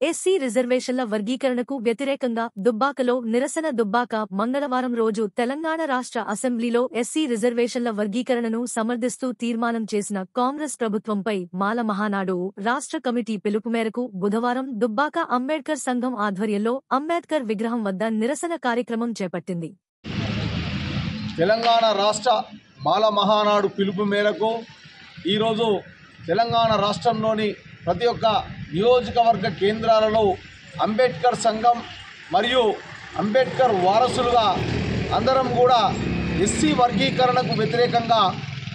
SC రిజర్వేషన్ల వర్గీకరణకు వ్యతిరేకంగా దుబ్బాకలో నిరసన. దుబ్బాక మంగళవారం రోజు తెలంగాణ రాష్ట్ర అసెంబ్లీలో ఎస్సీ రిజర్వేషన్ల వర్గీకరణను సమర్థిస్తూ తీర్మానం చేసిన కాంగ్రెస్ ప్రభుత్వంపై మాల మహానాడు రాష్ట్ర కమిటీ పిలుపు మేరకు బుధవారం దుబ్బాక అంబేడ్కర్ సంఘం ఆధ్వర్యంలో అంబేద్కర్ విగ్రహం వద్ద నిరసన కార్యక్రమం చేపట్టింది. తెలంగాణ రాష్ట్ర మాల మహానాడు పిలుపు మేరకు ఈరోజు తెలంగాణ రాష్ట్రంలోని ప్రతి ఒక్క నియోజకవర్గ కేంద్రాలలో అంబేద్కర్ సంఘం మరియు అంబేద్కర్ వారసులుగా అందరం కూడా ఎస్సీ వర్గీకరణకు వ్యతిరేకంగా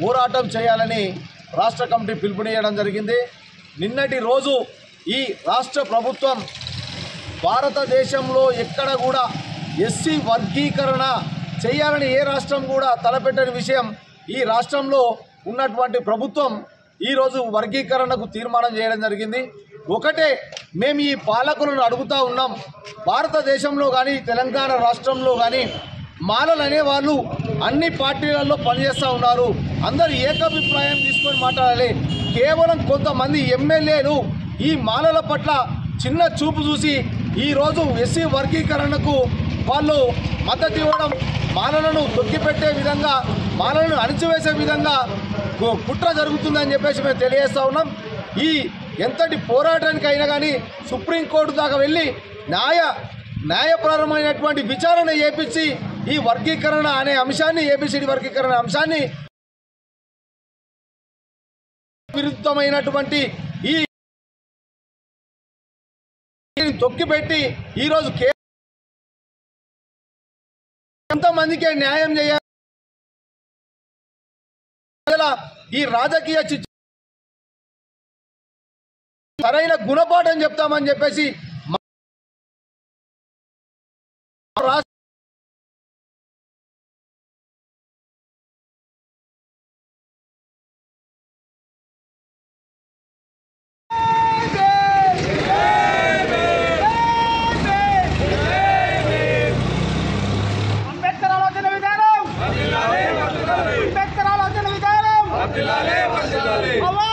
పోరాటం చేయాలని రాష్ట్ర కమిటీ పిలుపునియడం జరిగింది. నిన్నటి రోజు ఈ రాష్ట్ర ప్రభుత్వం భారతదేశంలో ఎక్కడ కూడా ఎస్సీ వర్గీకరణ చేయాలని ఏ రాష్ట్రం కూడా తలపెట్టని విషయం ఈ రాష్ట్రంలో ఉన్నటువంటి ప్రభుత్వం ఈరోజు వర్గీకరణకు తీర్మానం చేయడం జరిగింది. ఒకటే మేము ఈ పాలకులను అడుగుతూ ఉన్నాం, భారతదేశంలో కానీ తెలంగాణ రాష్ట్రంలో కానీ మాలలు అనేవాళ్ళు అన్ని పార్టీలలో పనిచేస్తూ ఉన్నారు. అందరూ ఏకాభిప్రాయం తీసుకొని మాట్లాడాలి. కేవలం కొంతమంది ఎమ్మెల్యేలు ఈ మాలల పట్ల చిన్న చూపు చూసి ఈరోజు ఎస్సీ వర్గీకరణకు వాళ్ళు మద్దతు ఇవ్వడం, మాలలను తొక్కిపెట్టే విధంగా, మాలలను అణిచివేసే విధంగా కుట్ర జరుగుతుందని చెప్పేసి మేము తెలియజేస్తూ ఉన్నాం. ఈ ఎంతటి పోరాటానికి అయినా కానీ సుప్రీంకోర్టు దాకా వెళ్ళి న్యాయపరమైనటువంటి విచారణ చేపించి ఈ వర్గీకరణ అనే అంశాన్ని, ఏబిసిడి వర్గీకరణ అంశాన్ని విరుద్ధమైనటువంటి ఈ తొక్కిపెట్టి ఈరోజు ఎంతమందికే న్యాయం చేయాలి, ఈ రాజకీయ సరైన గుణపాఠం చెప్తామని చెప్పేసి Allah